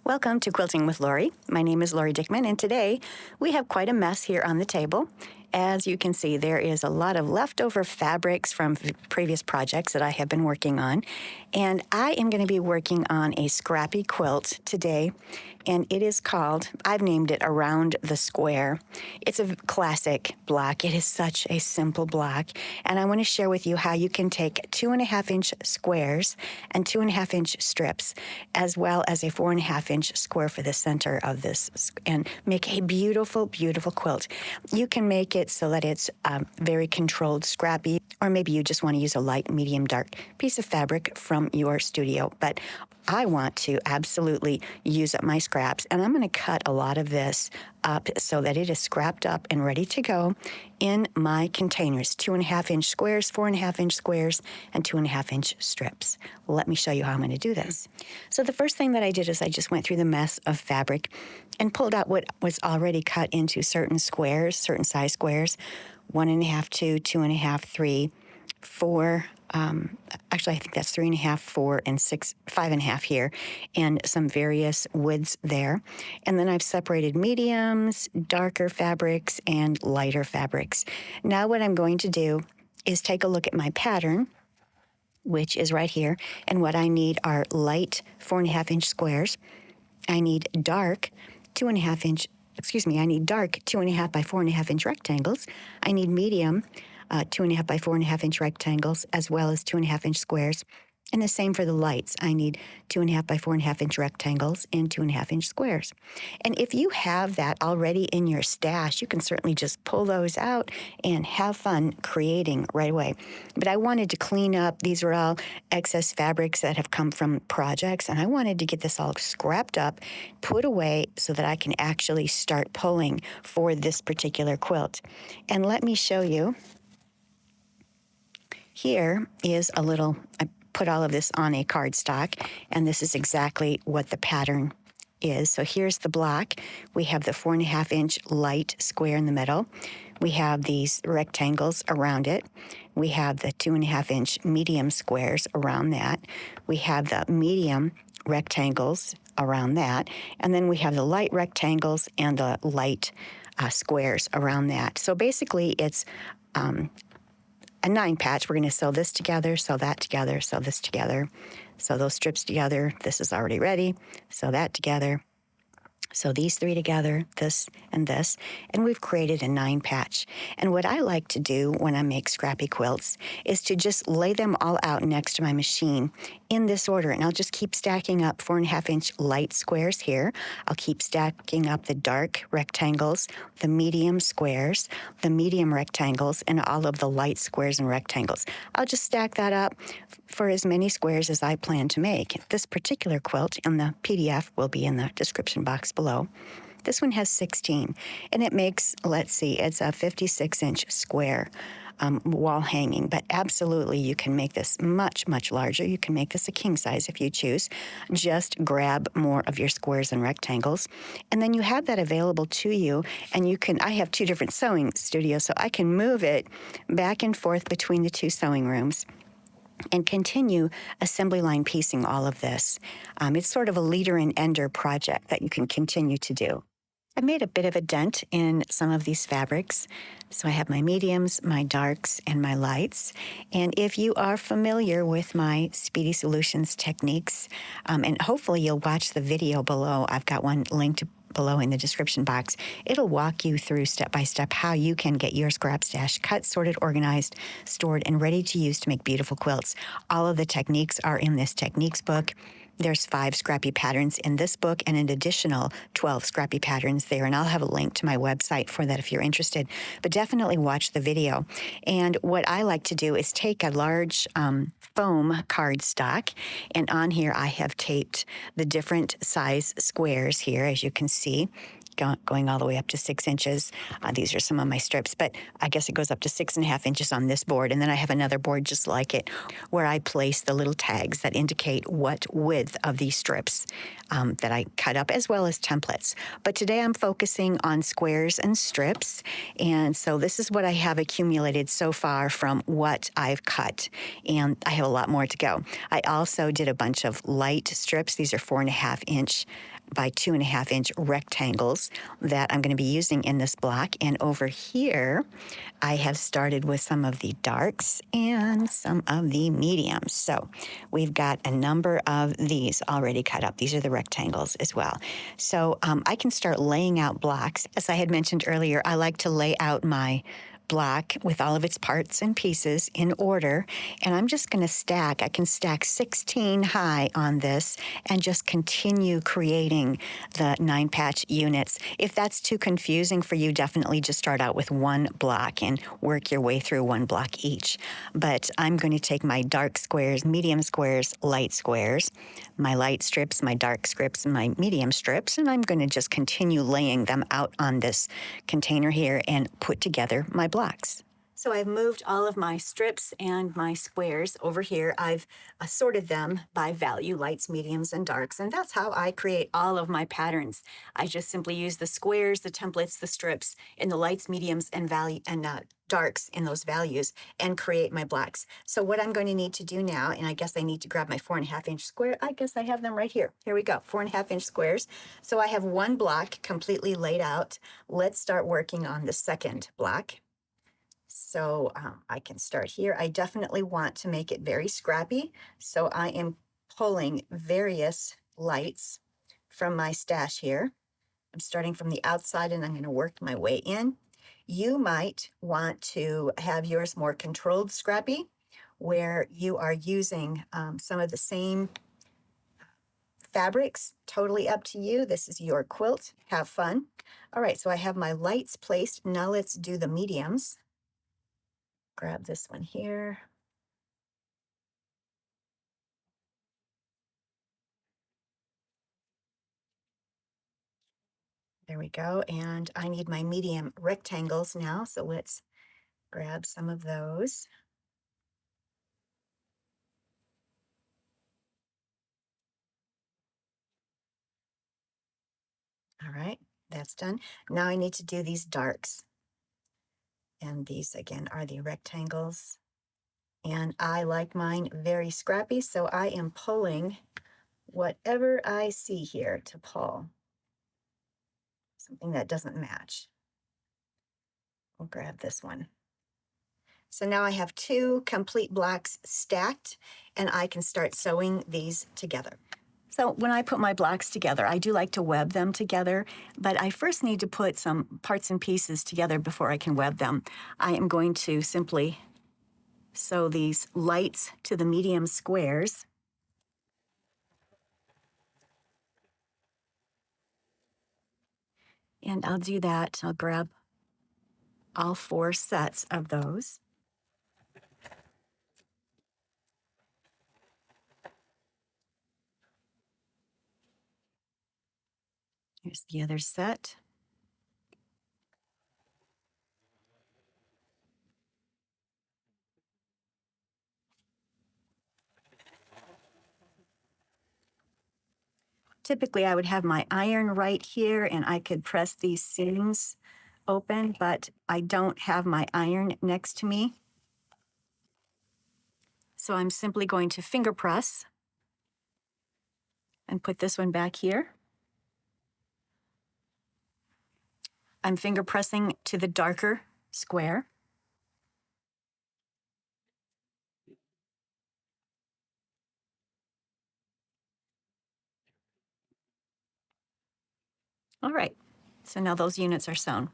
Welcome to Quilting with Lori. My name is Lori Dickman, and today we have quite a mess here on the table. As you can see, there is a lot of leftover fabrics from previous projects that I have been working on, and I am going to be working on a Scrappy quilt today, and it is called, I've named it Around the Square. It's a classic block. It is such a simple block, and I want to share with you how you can take 2.5-inch squares and 2.5-inch strips, as well as a 4.5-inch square for the center of this, and make a beautiful, beautiful quilt. You can make it so that it's very controlled, scrappy, or maybe you just want to use a light, medium, dark piece of fabric from your studio. But I want to absolutely use up my scraps, and I'm going to cut a lot of this up so that it is scrapped up and ready to go in my containers, 2.5-inch squares, 4.5-inch squares, and 2.5-inch strips. Let me show you how I'm going to do this. So the first thing that I did is I just went through the mess of fabric and pulled out what was already cut into certain squares, certain size squares, 1.5, 2, 2.5, 3, 4, actually I think that's 3.5, 4, and 6, 5.5 here, and some various widths there. And then I've separated mediums, darker fabrics, and lighter fabrics. Now what I'm going to do is take a look at my pattern, which is right here, and what I need are light 4.5-inch squares. I need dark 2.5-inch, I need dark 2.5 by 4.5-inch rectangles. I need medium 2.5 by 4.5-inch rectangles, as well as 2.5-inch squares. And the same for the lights. I need 2.5 by 4.5-inch rectangles and 2.5-inch squares. And if you have that already in your stash, you can certainly just pull those out and have fun creating right away. But I wanted to clean up. These are all excess fabrics that have come from projects, and I wanted to get this all scrapped up, put away so that I can actually start pulling for this particular quilt. And let me show you. Here is a little, I put all of this on a cardstock, and this is exactly what the pattern is. So here's the block. We have the 4.5-inch light square in the middle. We have these rectangles around it. We have the 2.5-inch medium squares around that. We have the medium rectangles around that. And then we have the light rectangles and the light squares around that. So basically it's a 9-patch. We're going to sew this together, sew that together, sew this together, sew those strips together. This is already ready. Sew that together. So these 3 together, this, and we've created a 9-patch. And what I like to do when I make scrappy quilts is to just lay them all out next to my machine in this order. And I'll just keep stacking up 4.5-inch light squares here. I'll keep stacking up the dark rectangles, the medium squares, the medium rectangles, and all of the light squares and rectangles. I'll just stack that up for as many squares as I plan to make. This particular quilt in the PDF will be in the description box below. This one has 16, and it makes, let's see, it's a 56-inch square wall hanging, but absolutely you can make this much, much larger. You can make this a king size if you choose. Just grab more of your squares and rectangles, and then you have that available to you, and you can, I have 2 different sewing studios, so I can move it back and forth between the 2 sewing rooms and continue assembly line piecing all of this. It's sort of a leader and ender project that you can continue to do. I made a bit of a dent in some of these fabrics. So I have my mediums, my darks, and my lights. And if you are familiar with my Speedy Solutions techniques, and hopefully you'll watch the video below, I've got one linked below in the description box. It'll walk you through step by step how you can get your scrap stash cut, sorted, organized, stored, and ready to use to make beautiful quilts. All of the techniques are in this techniques book. There's 5 scrappy patterns in this book and an additional 12 scrappy patterns there, and I'll have a link to my website for that if you're interested. But definitely watch the video. And what I like to do is take a large foam cardstock, and on here I have taped the different size squares here, as you can see. going all the way up to 6 inches. These are some of my strips, but I guess it goes up to 6.5 inches on this board. And then I have another board just like it where I place the little tags that indicate what width of these strips that I cut up, as well as templates. But today I'm focusing on squares and strips. And so this is what I have accumulated so far from what I've cut. And I have a lot more to go. I also did a bunch of light strips. These are 4.5 inch by 2.5 inch rectangles that I'm going to be using in this block. And over here, I have started with some of the darks and some of the mediums. So we've got a number of these already cut up. These are the rectangles as well. So I can start laying out blocks. As I had mentioned earlier, I like to lay out my block with all of its parts and pieces in order. And I'm just going to stack. I can stack 16 high on this and just continue creating the 9-patch units. If that's too confusing for you, definitely just start out with one block and work your way through one block each. But I'm going to take my dark squares, medium squares, light squares, my light strips, my dark strips, and my medium strips, and I'm going to just continue laying them out on this container here and put together my blocks. So I've moved all of my strips and my squares over here. I've assorted them by value, lights, mediums, and darks, and that's how I create all of my patterns. I just simply use the squares, the templates, the strips in the lights, mediums, and value and darks in those values and create my blocks. So what I'm going to need to do now, and I guess I need to grab my 4.5 inch square. I guess I have them right here. Here we go, 4.5 inch squares. So I have one block completely laid out. Let's start working on the second block. So I can start here. I definitely want to make it very scrappy. So I am pulling various lights from my stash here. I'm starting from the outside and I'm going to work my way in. You might want to have yours more controlled scrappy, where you are using some of the same fabrics. Totally up to you. This is your quilt. Have fun. All right, so I have my lights placed. Now let's do the mediums. Grab this one here. There we go. And I need my medium rectangles now. So let's grab some of those. All right, that's done. Now I need to do these darks. And these again are the rectangles. And I like mine very scrappy, so I am pulling whatever I see here to pull. Something that doesn't match. We'll grab this one. So now I have two complete blocks stacked, and I can start sewing these together. So when I put my blocks together, I do like to web them together, but I first need to put some parts and pieces together before I can web them. I am going to simply sew these lights to the medium squares. And I'll do that. I'll grab all 4 sets of those. Here's the other set. Typically, I would have my iron right here and I could press these seams open, but I don't have my iron next to me. So I'm simply going to finger press and put this one back here. I'm finger pressing to the darker square. All right, so now those units are sewn.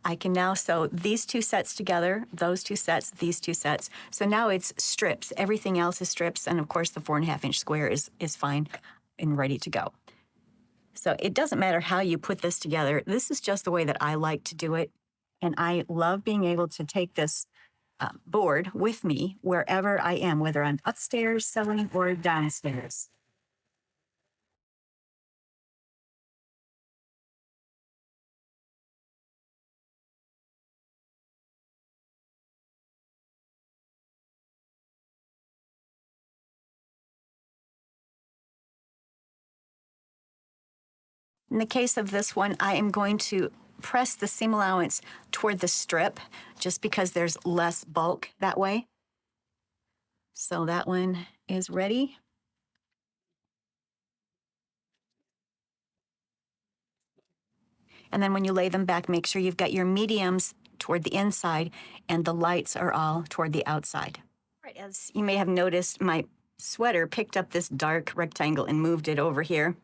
I can now sew these 2 sets together, those 2 sets, these 2 sets. So now it's strips. Everything else is strips, and of course the 4.5 inch square is fine and ready to go. So it doesn't matter how you put this together. This is just the way that I like to do it. And I love being able to take this board with me wherever I am, whether I'm upstairs sewing or downstairs. In the case of this one, I am going to press the seam allowance toward the strip just because there's less bulk that way. So that one is ready. And then when you lay them back, make sure you've got your mediums toward the inside and the lights are all toward the outside. All right, as you may have noticed, my sweater picked up this dark rectangle and moved it over here.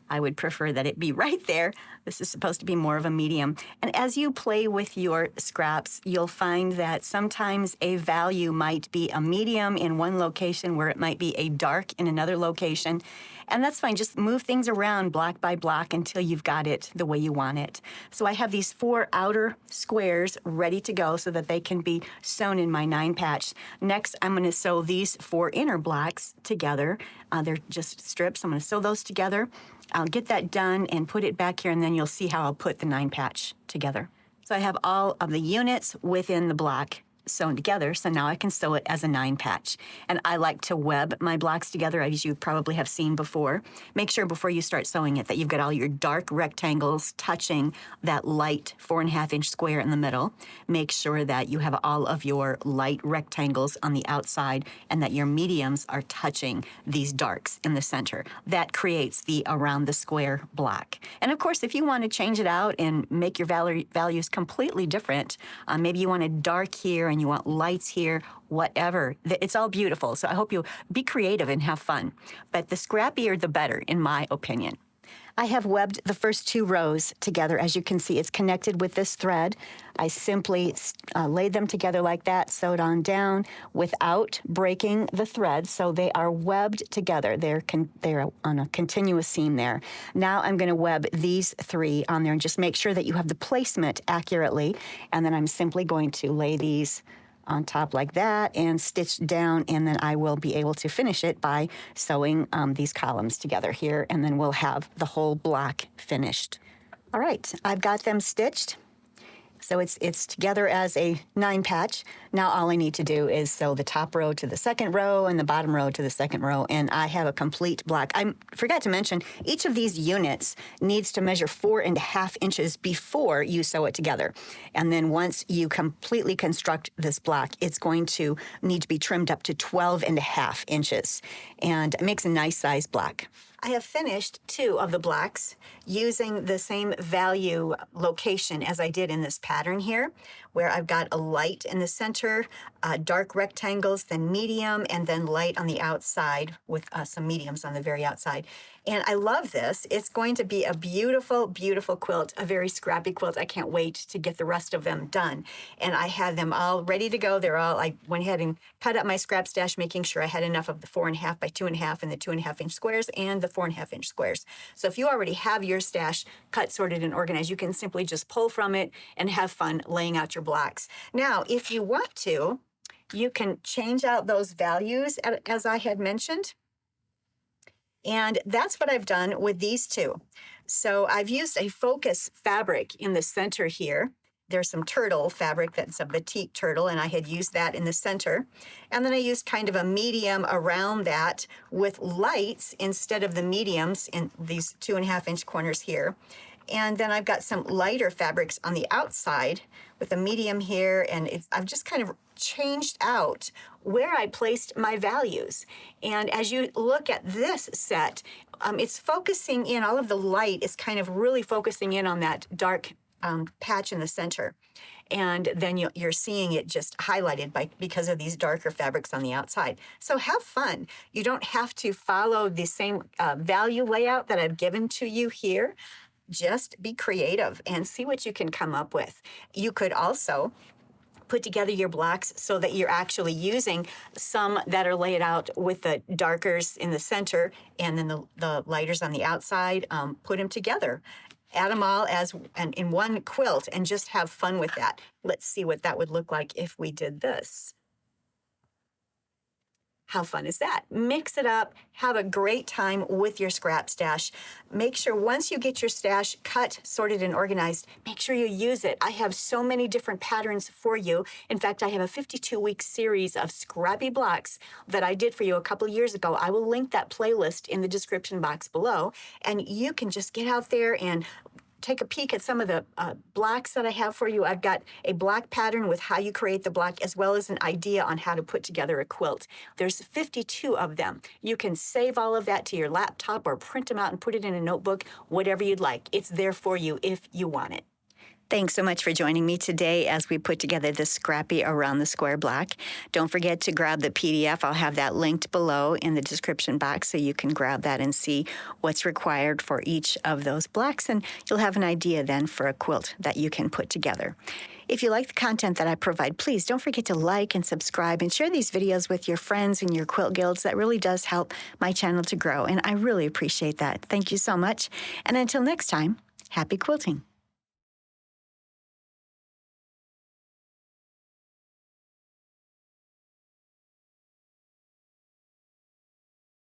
I would prefer that it be right there. This is supposed to be more of a medium. And as you play with your scraps, you'll find that sometimes a value might be a medium in one location where it might be a dark in another location. And that's fine. Just move things around block by block until you've got it the way you want it. So I have these 4 outer squares ready to go so that they can be sewn in my 9 patch. Next, I'm going to sew these 4 inner blocks together. They're just strips. I'm going to sew those together. I'll get that done and put it back here, and then you'll see how I'll put the 9 patch together. So I have all of the units within the block sewn together, so now I can sew it as a 9 patch. And I like to web my blocks together, as you probably have seen before. Make sure before you start sewing it that you've got all your dark rectangles touching that light 4.5-inch square in the middle. Make sure that you have all of your light rectangles on the outside and that your mediums are touching these darks in the center. That creates the around the square block. And of course, if you want to change it out and make your values completely different, maybe you want a dark here and you want lights here, whatever. It's all beautiful. So I hope you'll be creative and have fun. But the scrappier, the better, in my opinion. I have webbed the first 2 rows together. As you can see, it's connected with this thread. I simply laid them together like that, sewed on down without breaking the thread, so they are webbed together. They're on a continuous seam there. Now I'm going to web these 3 on there and just make sure that you have the placement accurately, and then I'm simply going to lay these on top like that and stitch down, and then I will be able to finish it by sewing these columns together here, and then we'll have the whole block finished. All right, I've got them stitched. So it's together as a 9 patch. Now all I need to do is sew the top row to the second row and the bottom row to the second row, and I have a complete block. I forgot to mention, each of these units needs to measure 4.5 inches before you sew it together. And then once you completely construct this block, it's going to need to be trimmed up to 12.5 inches, and it makes a nice size block. I have finished 2 of the blocks using the same value location as I did in this pattern here, where I've got a light in the center, dark rectangles, then medium, and then light on the outside with some mediums on the very outside. And I love this. It's going to be a beautiful, beautiful quilt, a very scrappy quilt. I can't wait to get the rest of them done. And I have them all ready to go. I went ahead and cut up my scrap stash, making sure I had enough of the 4.5 by 2.5 and the 2.5-inch squares and the 4.5-inch squares. So if you already have your stash cut, sorted, and organized, you can simply just pull from it and have fun laying out your blocks. Now, if you want to, you can change out those values as I had mentioned. And that's what I've done with these 2. So I've used a focus fabric in the center here. There's some turtle fabric that's a batik turtle, and I had used that in the center. And then I used kind of a medium around that with lights instead of the mediums in these 2.5-inch corners here. And then I've got some lighter fabrics on the outside with a medium here, and I've just kind of changed out where I placed my values. And as you look at this set, it's focusing in, all of the light is kind of really focusing in on that dark patch in the center. And then you're seeing it just highlighted because of these darker fabrics on the outside. So have fun. You don't have to follow the same value layout that I've given to you here. Just be creative and see what you can come up with. You could also put together your blocks so that you're actually using some that are laid out with the darkers in the center and then the lighters on the outside. Put them together. Add them all in one quilt and just have fun with that. Let's see what that would look like if we did this. How fun is that? Mix it up, have a great time with your scrap stash. Make sure once you get your stash cut, sorted, and organized, make sure you use it. I have so many different patterns for you. In fact, I have a 52-week series of Scrappy blocks that I did for you a couple years ago. I will link that playlist in the description box below, and you can just get out there and take a peek at some of the blocks that I have for you. I've got a block pattern with how you create the block, as well as an idea on how to put together a quilt. There's 52 of them. You can save all of that to your laptop or print them out and put it in a notebook, whatever you'd like. It's there for you if you want it. Thanks so much for joining me today as we put together this Scrappy Around the Square block. Don't forget to grab the PDF. I'll have that linked below in the description box so you can grab that and see what's required for each of those blocks, and you'll have an idea then for a quilt that you can put together. If you like the content that I provide, please don't forget to like and subscribe and share these videos with your friends and your quilt guilds. That really does help my channel to grow, and I really appreciate that. Thank you so much. And until next time, happy quilting.